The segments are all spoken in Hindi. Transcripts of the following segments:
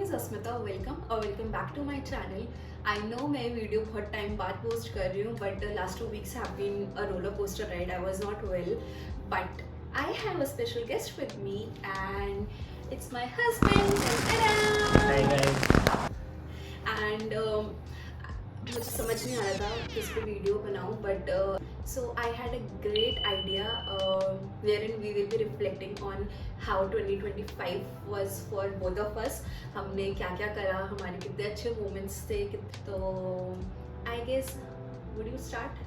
Is Asmita, welcome back to my channel. I know मैं वीडियो बहुत टाइम बाद पोस्ट कर रही हूँ, but last 2 weeks have been a roller coaster ride. I was not well, but I have a special guest with me and it's my husband. Hi guys. And मुझे समझ नहीं आ रहा था किस पे वीडियो बनाऊँ, but so I had a great idea where in we will be reflecting on how 2025 was for both of us. हमने क्या क्या करा, हमारे कितने अच्छे मोमेंट्स थे. तो I guess would you start?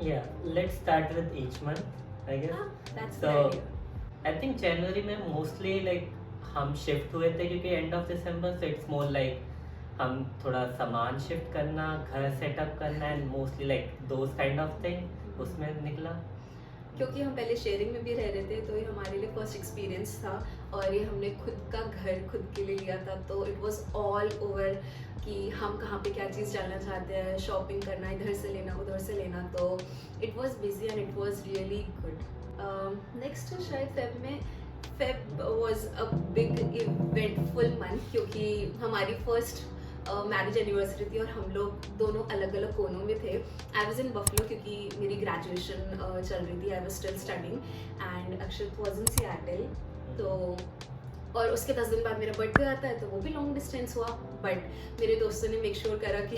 Yeah, let's start with each month, I guess. That's So, the idea. I think January में mostly like हम shift हुए थे क्योंकि end of December, so it's more like हम थोड़ा सामान शिफ्ट करना, घर सेटअप करना and mostly like those kind of thing उसमें निकला. क्योंकि हम पहले शेयरिंग में भी रह रहे थे, तो ये हमारे लिए फर्स्ट एक्सपीरियंस था और ये हमने खुद का घर खुद के लिए लिया था. तो इट वाज ऑल ओवर कि हम कहाँ पे क्या चीज़ डालना चाहते हैं, शॉपिंग करना, इधर से लेना उधर से लेना. तो it was busy and it was really good. Next शायद Feb was a big eventful month, क्योंकि हमारी फर्स्ट मैरिज एनिवर्सरी थी और हम लोग दोनों अलग अलग कोनों में थे. आई वॉज इन बफलो क्योंकि मेरी ग्रेजुएशन चल रही थी. I was still studying and Akshat was in Seattle. तो और उसके 10 दिन बाद मेरा बर्थडे आता है, तो वो भी लॉन्ग डिस्टेंस हुआ, बट मेरे दोस्तों ने मेक श्योर करा कि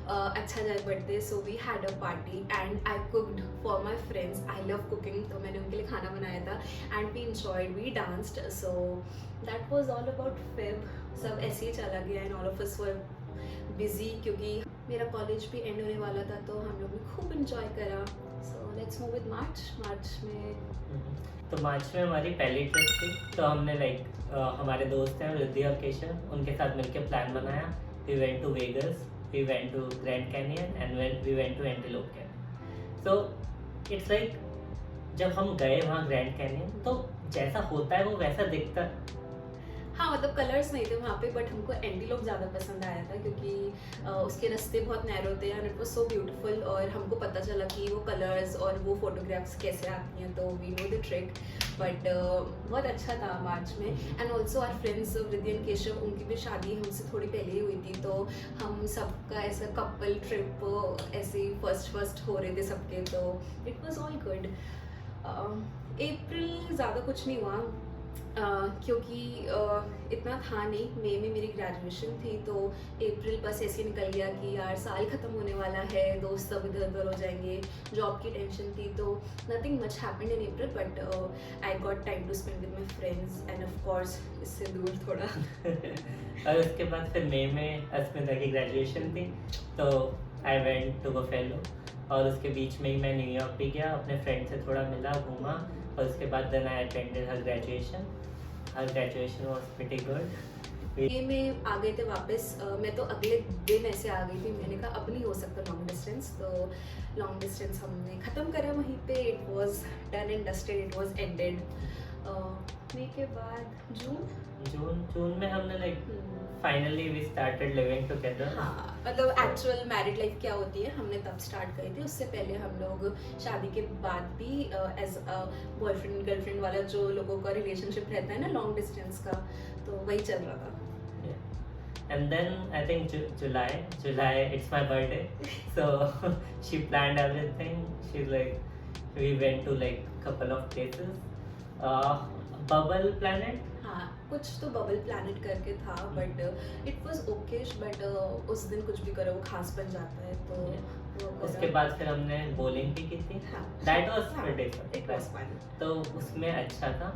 अच्छा जाए birthday. So we had a party and I cooked for my friends. I love cooking, तो मैंने उनके लिए खाना बनाया था and we enjoyed, we danced. So that was all about Feb. सब ऐसे ही चला गया and all of us were busy क्योंकि मेरा कॉलेज भी एंड होने वाला था, तो हम लोग ने खूब इंजॉय करा. सो लेट्स मूव विद मार्च में. तो मार्च में हमारी पहली ट्रिप थी, तो हमने लाइक हमारे दोस्त हैं रिद्धि और केशव, उनके साथ मिलकर प्लान बनाया. We went to Vegas, we went to Grand Canyon and we went to Antelope Canyon. So it's like जब हम गए वहाँ ग्रैंड कैनियन, तो जैसा होता है वो वैसा दिखता है. हाँ, मतलब कलर्स नहीं थे वहाँ पे, बट हमको एंटीलोप ज़्यादा पसंद आया था क्योंकि उसके रास्ते बहुत नैरो थे and it was so beautiful. और हमको पता चला कि वो कलर्स और वो फोटोग्राफ्स कैसे आती हैं, तो we know the trick. But बहुत अच्छा था मार्च में. And also our friends Riddhi and Keshav, उनकी भी शादी हमसे थोड़ी पहले ही हुई थी, तो हम सबका ऐसा कपल ट्रिप ऐसे फर्स्ट हो रहे थे सबके. तो इट वॉज ऑल गुड. अप्रैल ज़्यादा कुछ नहीं हुआ क्योंकि इतना था नहीं. मई में मेरी ग्रेजुएशन थी, तो अप्रैल बस ऐसे निकल गया कि यार साल ख़त्म होने वाला है, दोस्त सब इधर उधर हो जाएंगे, जॉब की टेंशन थी. तो nothing much happened in April, but I got time to spend with my friends and of course इससे दूर थोड़ा. और उसके बाद फिर मई में अस्मिता की ग्रेजुएशन थी, तो आई वेंट टू बफेलो. और उसके बीच में ही मैं न्यूयॉर्क भी गया, अपने फ्रेंड से थोड़ा मिला, घूमा. और उसके बाद then I attended her graduation. Her graduation was pretty good. ये में आ गए थे वापस. मैं तो अगले दिन ऐसे आ गई थी. मैंने कहा अब नहीं हो सकता लॉन्ग डिस्टेंस, तो लॉन्ग डिस्टेंस हमने ख़त्म करा वहीं पे. It was done and dusted, it was ended. मई के बाद जून में हमने like finally we started living together. हाँ, मतलब एक्चुअल मैरिड लाइफ क्या होती है हमने तब स्टार्ट करी थी. उससे पहले हम लोग शादी के बाद भी एज अ बॉयफ्रेंड गर्लफ्रेंड वाला जो लोगों का रिलेशनशिप रहता है ना लॉन्ग डिस्टेंस का, तो वही चल रहा था. And then I think July it's my birthday, so she planned everything. She's like, we went to like couple of places. Bubble Planet. हाँ, कुछ तो बबल प्लैनेट करके था, but it was Okesh. But उस दिन कुछ भी करो वो खास बन जाता है, तो वो करा. उसके बाद फिर हमने bowling भी की थी. हाँ, That was हाँ, pretty it was fun. तो उसमें अच्छा था.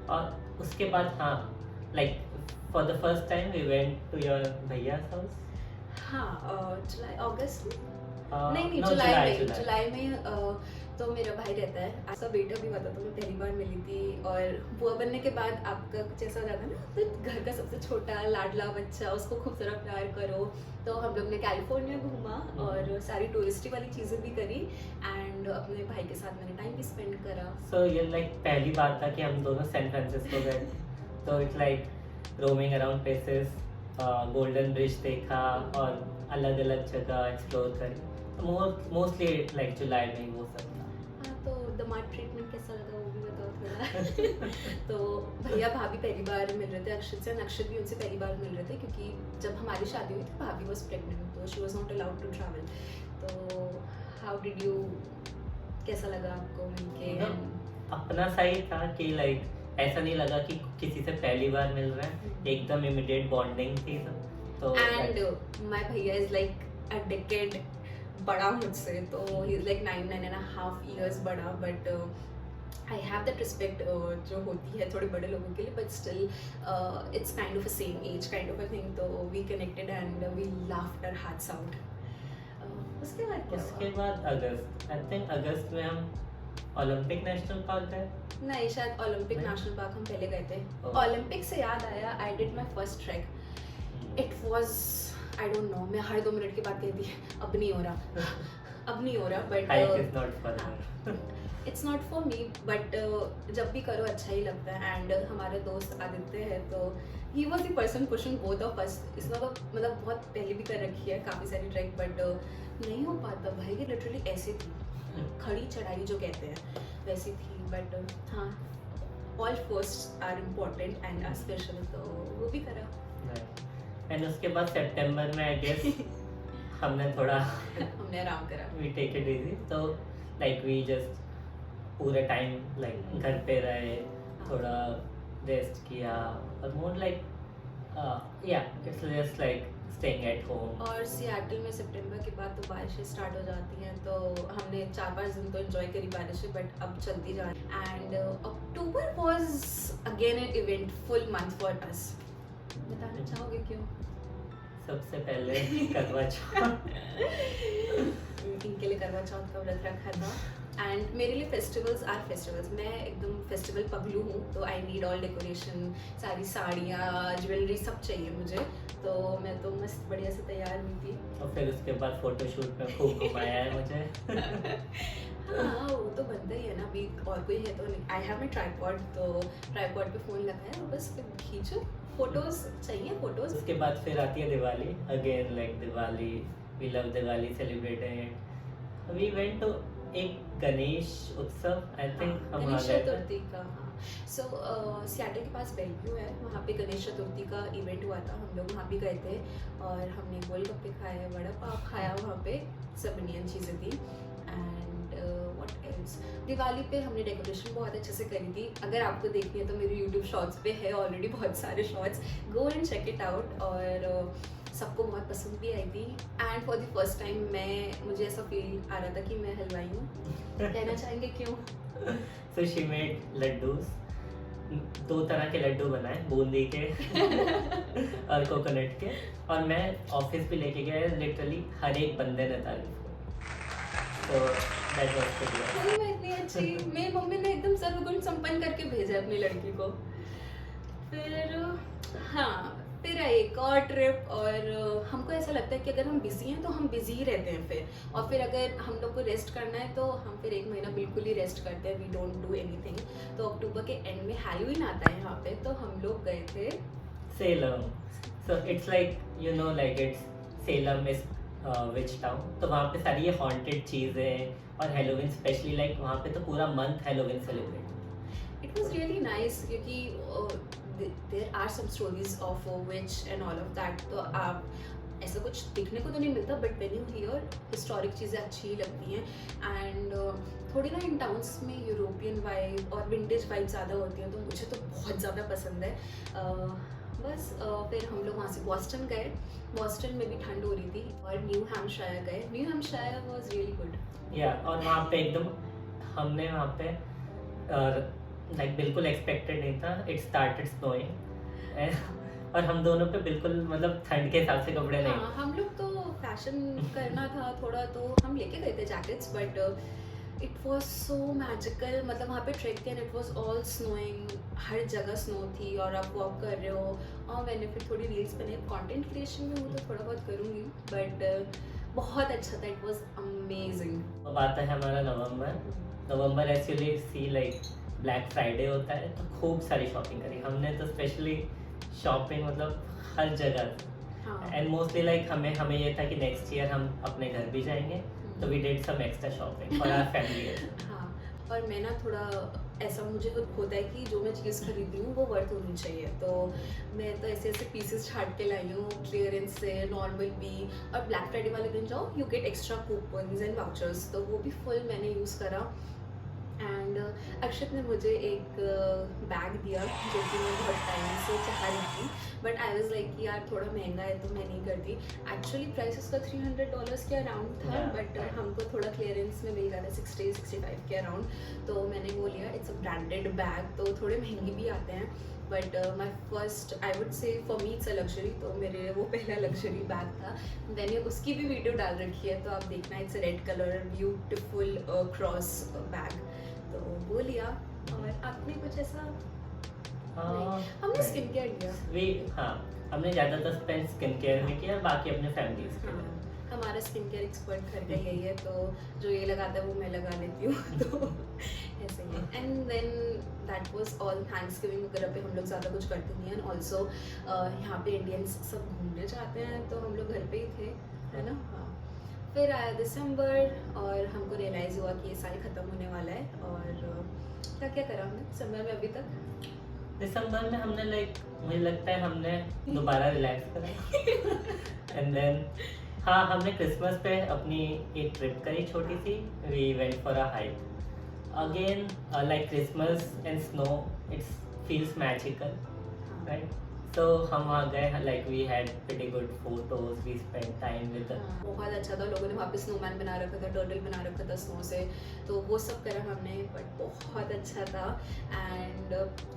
और उसके बाद हाँ, like for the first time we went to your भैया's house. हाँ, जुलाई अगस्त में नहीं No, जुलाई में तो मेरा भाई रहता है. आपका बेटा भी बता, तो मैं पहली बार मिली थी. और बुआ बनने के बाद आपका कुछ ऐसा हो जाता है ना, तो घर का सबसे छोटा लाडला बच्चा, उसको खूब सारा प्यार करो. तो हम लोग ने कैलिफोर्निया घूमा और सारी टूरिस्टी वाली चीज़ें भी करी एंड अपने भाई के साथ मैंने टाइम भी स्पेंड करा. So ये like पहली बात था कि हम दोनों सैन फ्रांसिस्को गए. तो it's like roaming around places, golden bridge देखा और अलग अलग जगह एक्सप्लोर करी. मोस्टली लाइक जुलाई में वो सब था. हाँ, तो द मार्ट ट्रीटमेंट कैसा लगा वो भी बताओ मिला। तो भैया भाभी पहली बार मिल रहे थे अक्षत से, अक्षत भी उनसे पहली बार मिल रहे थे क्योंकि जब हमारी शादी हुई थी भाभी वॉज प्रेगनेंट, तो she was not allowed to travel. तो हाउ डिड यू, कैसा लगा आपको मिलके? अपना सही था कि लाइक ऐसा नहीं लगा कि किसी से पहली बार मिल रहे हैं, एकदम इमीडिएट बॉन्डिंग थी तो एंड माय भैया इज लाइक अ डेकेड बड़ा मुझसे, तो ही इज लाइक 9.5 years बड़ा, but I have that respect जो होती है थोड़े बड़े लोगों के लिए, but still it's kind of a same age kind of a thing, तो we connected and we laughed our hearts out. उसके बाद क्या उसके हुआ? बाद अगस्त, आई थिंक अगस्त में हम ओलंपिक नेशनल पार्क गए। नहीं, शायद ओलंपिक नहीं? नेशनल पार्क हम पहले गए थे। Oh. ओलंपिक से याद आया, I did my first track. It was, I don't know, मैं हर 2 मिनट के बाद कहती अब नहीं हो रहा, अब नहीं हो रहा, but hike is not for its not for me, but जब भी करो अच्छा ही लगता है। एंड हमारे दोस्त आदित्य है, तो he was the person pushing both of अस। इसका मतलब बहुत पहले भी कर रखी है काफ़ी सारी ट्रैक, बट नहीं हो पाता भाई, ये लिटरली ऐसे थी, खड़ी चढ़ाई जो कहते हैं वैसी थी। बट हाँ, all first are important and are special, तो वो भी करा। एंड उसके बाद सितंबर में आई गेस हमने थोड़ा हमने आराम करा। वी टेक इट इजी, तो लाइक वी जस्ट पूरे टाइम लाइक घर पे रहे, थोड़ा रेस्ट किया, और मोर लाइक या it's just like staying at home. और सियाटल में सितंबर के बाद तो बारिशें स्टार्ट हो जाती हैं, तो हमने 4-5 दिन तो एंजॉय करी बारिशें, बट अब चलती जा रही। And October was again an eventful month for us. बताना चाहोगे क्यों? सबसे पहले करवा चौथ इनके लिए करवा चौथ का व्रत रखा था, एंड मेरे लिए फेस्टिवल्स आर फेस्टिवल्स। मैं एकदम फेस्टिवल पगलू हूँ, तो आई नीड ऑल डेकोरेशन, सारी साड़ियाँ, ज्वेलरी सब चाहिए मुझे। तो मैं तो मस्त बढ़िया से तैयार हुई थी। और फिर उसके बाद फोटोशूट में खूब घुमाया है मुझे। हाँ, वो तो बनता ही है ना, अभी और कोई है तो नहीं। आई हैव माई ट्राइपॉड, तो ट्राइपॉड पे फ़ोन लगाया और बस फिर खींचो, फोटोज चाहिए फोटोज। उसके बाद फिर आती है Diwali again, like Diwali, we love Diwali celebrated. We went to एक गणेश उत्सव, आई थिंक हम गणेश वहाँ गए थे। चतुर्थी का, हाँ। सो सियाटल के पास बेलव्यू है, वहाँ पे गणेश चतुर्थी का इवेंट हुआ था, हम लोग वहाँ भी गए थे और हमने गोलगप्पे खाए, वड़ा पाव खाया वहाँ पे, सब इंडियन चीज़ें थी। एंड व्हाट एल्स, दिवाली पे हमने डेकोरेशन बहुत अच्छे से करी थी। अगर आपको देखनी है तो मेरे यूट्यूब शॉर्ट्स पे है ऑलरेडी बहुत सारे shorts, go and check it out. और सबको बहुत पसंद भी आई थी। And for the first time मुझे ऐसा फील आ रहा था कि मैं हलवाई हूँ। कहना चाहेंगे क्यों? So she made लड्डूस, 2 तरह के लड्डू बनाए, बूंदी के और कोकोनट के, और मैं ऑफिस भी लेके गया, लिटरली हर एक बंदे ने तारीफ की। तो दैट वाज गुड। अरे मैं इतनी अच्छी, मेरी मम्मी ने एकदम सर्वगुण संपन्न करके भेजा अपनी लड़की को। फिर हाँ, फिर आई एक और ट्रिप, और हमको ऐसा लगता है कि अगर हम बिजी हैं तो हम बिजी ही रहते हैं फिर, और फिर अगर हम लोग को रेस्ट करना है तो हम फिर 1 महीना बिल्कुल ही रेस्ट करते हैं, वी डोंट डू एनीथिंग। तो अक्टूबर के एंड में हैलोवीन आता है यहाँ पे, तो हम लोग गए थे सेलम। सो it's like you know, like it's Salem is which town, तो वहाँ पे सारी ये हॉन्टेड चीज़ें, और हेलोविन स्पेशली, लाइक वहाँ पे तो पूरा month Halloween celebrate. It was really nice, क्योंकि there are some stories of witch and all of that, तो आप ऐसा कुछ देखने को तो नहीं मिलता, but when you hear historic चीज़ें अच्छी लगती हैं। एंड थोड़ी ना इन टाउन्स में यूरोपियन वाइब और विंटेज वाइब ज़्यादा होती है, तो मुझे तो बहुत ज़्यादा पसंद है। बस फिर हम लोग वहाँ से बॉस्टन गए, बॉस्टन में भी ठंड हो रही थी, और न्यू हैम्पशायर गए। New Hampshire was really good. या और वहाँ पे एकदम हमने वहाँ पे लाइक बिल्कुल एक्सपेक्टेड नहीं था, इट स्टार्टेड स्नोइंग, और हम दोनों पे बिल्कुल मतलब ठंड के हिसाब से कपड़े नहीं। हाँ, हम लोग तो फैशन करना था थोड़ा, तो हम लेके गए थे jackets, but it was so magical. मतलब वहाँ पे ट्रेक किया, इट वॉज ऑल स्नोइंग, हर जगह स्नो थी, और आप वॉक कर रहे हो। और मैंने फिर थोड़ी रील्स बनाई, कंटेंट क्रिएशन में हूँ तो थोड़ा बहुत करूँगी, बट बहुत अच्छा था, इट वॉज अमेजिंग। अब आता है हमारा नवंबर actually see like Black Friday होता है, तो खूब सारी शॉपिंग करी हमने, तो स्पेशली शॉपिंग मतलब हर जगह। एंड मोस्टली लाइक हमें ये था कि नेक्स्ट ईयर हम अपने घर भी जाएंगे, तो we did some extra shopping for our family. हाँ, और मैं ना थोड़ा ऐसा मुझे होता है कि जो मैं चीज़ खरीदी हूँ वो वर्थ होनी चाहिए, तो मैं तो ऐसे ऐसे पीसेस छाट के लाई हूँ क्लियरेंस से, नॉर्मल भी, और ब्लैक फ्राइडे वाले दिन जाओ you get extra coupons and vouchers, तो वो भी फुल मैंने यूज़ करा। एंड अक्षत ने मुझे एक बैग दिया जो कि मैं बहुत टाइम से चाह रही थी, बट आई वाज लाइक कि यार थोड़ा महंगा है तो मैं नहीं करती। एक्चुअली प्राइस उसका $300 के अराउंड था, Yeah. बट हमको थोड़ा क्लियरेंस में मिल गया था 60-65 के अराउंड, तो मैंने वो लिया। इट्स अ ब्रांडेड बैग, तो थोड़े महंगे भी आते हैं, but my first I would say for me it's a luxury, तो मेरे लिए वो पहला लग्जरी बैग था। मैंने उसकी भी वीडियो डाल रखी है, तो आप देखना। It's red colour beautiful cross bag, तो वो लिया। और आपने कुछ ऐसा? हमने स्किन केयर लिया। हाँ, हमने ज़्यादातर स्पेंड स्किन केयर में किया, बाकी अपने फैमिलीज के हाँ, लिए। हमारा स्किन केयर एक्सपर्ट घर का यही है, तो जो ये लगाता है वो मैं लगा लेती हूँ तो ऐसे ही। And then that was all. Thanksgiving वगैरह पे हम लोग ज़्यादा कुछ करते नहीं हैं, ऑल्सो यहाँ पे इंडियंस सब घूमने जाते हैं, तो हम लोग घर पे ही थे, है ना। हाँ, फिर आया दिसंबर और हमको रियलाइज़ हुआ कि ये साल ख़त्म होने वाला है, और क्या क्या करा हमने दिसंबर में अभी तक। दिसंबर में हमने मुझे लगता है हमने दोबारा रिलैक्स करा एंड देन हाँ, हमने क्रिसमस पे अपनी एक ट्रिप करी छोटी सी। We went for a hike again, like Christmas and snow, it's feels magical, right. So हम वहाँ गए, like we had pretty good photos, we spend time with. बहुत अच्छा था, लोगों ने वहाँ पे स्नोमैन बना रखा था, टर्टल बना रखा था स्नो से, तो वो सब करा हमने, बट बहुत अच्छा था। एंड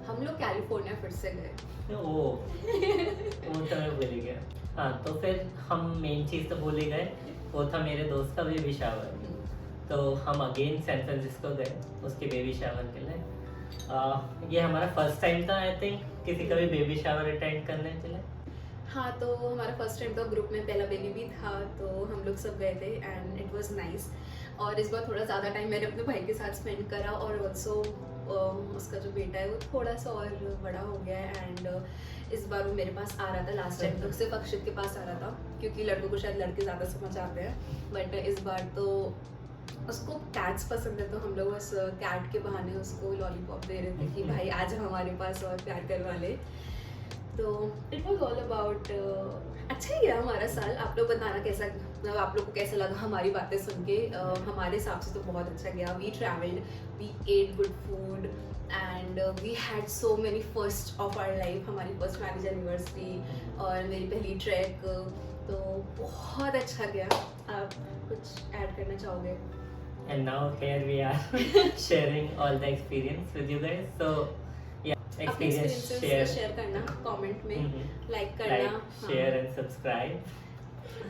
हम लोग कैलिफोर्निया फिर से गए। वो तो मैं भूल ही गया। हाँ, तो फिर हम मेन चीज़ तो भूल ही गए, वो था मेरे दोस्त का बेबी शावर। तो हम अगेन सैन फ्रांसिस्को गए उसके बेबी शावर के लिए। ये हमारा फर्स्ट टाइम था आई थिंक किसी का भी बेबी शावर अटेंड करने के लिए। हाँ, तो हमारा फर्स्ट टाइम था, ग्रुप में पहला बेबी भी था, तो हम लोग सब गए थे एंड इट वाज नाइस। और इस बार थोड़ा ज़्यादा टाइम मैंने अपने भाई के साथ स्पेंड करा, और ऑल्सो उसका जो बेटा है वो थोड़ा सा और बड़ा हो गया है, एंड इस बार वो मेरे पास आ रहा था। लास्ट टाइम तो सिर्फ अक्षित के पास आ रहा था, क्योंकि लड़कों को शायद लड़के ज़्यादा समझ आते हैं, बट इस बार तो उसको कैट्स पसंद है, तो हम लोग बस कैट के बहाने उसको लॉलीपॉप दे रहे थे कि भाई आज हमारे पास और प्यार करवा ले। तो इट वॉज ऑल अबाउट अच्छा ही गया हमारा साल। आप लोग बताना कैसा, मतलब आप लोग को कैसा लगा हमारी बातें सुन के। हमारे हिसाब से तो बहुत अच्छा गया। We travelled, we ate good food, and we had so many first of our life. हमारी फर्स्ट मैरिज एनिवर्सरी और मेरी पहली ट्रैक, तो बहुत अच्छा गया। आप कुछ ऐड करना चाहोगे? And now here we are sharing all the experience with you guys. So yeah, अपने experience एक्सपीरियंसेस share, शेयर करना कमेंट में, लाइक like, करना, share and subscribe.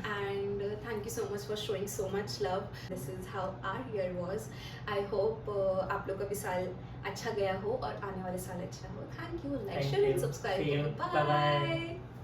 and thank you so much for showing so much love. This is how our year was. I hope आप लोग का भी साल अच्छा गया हो और आने वाले साल अच्छा हो. Thank you. Like, Thank share you. and subscribe. See you. Bye. Bye-bye.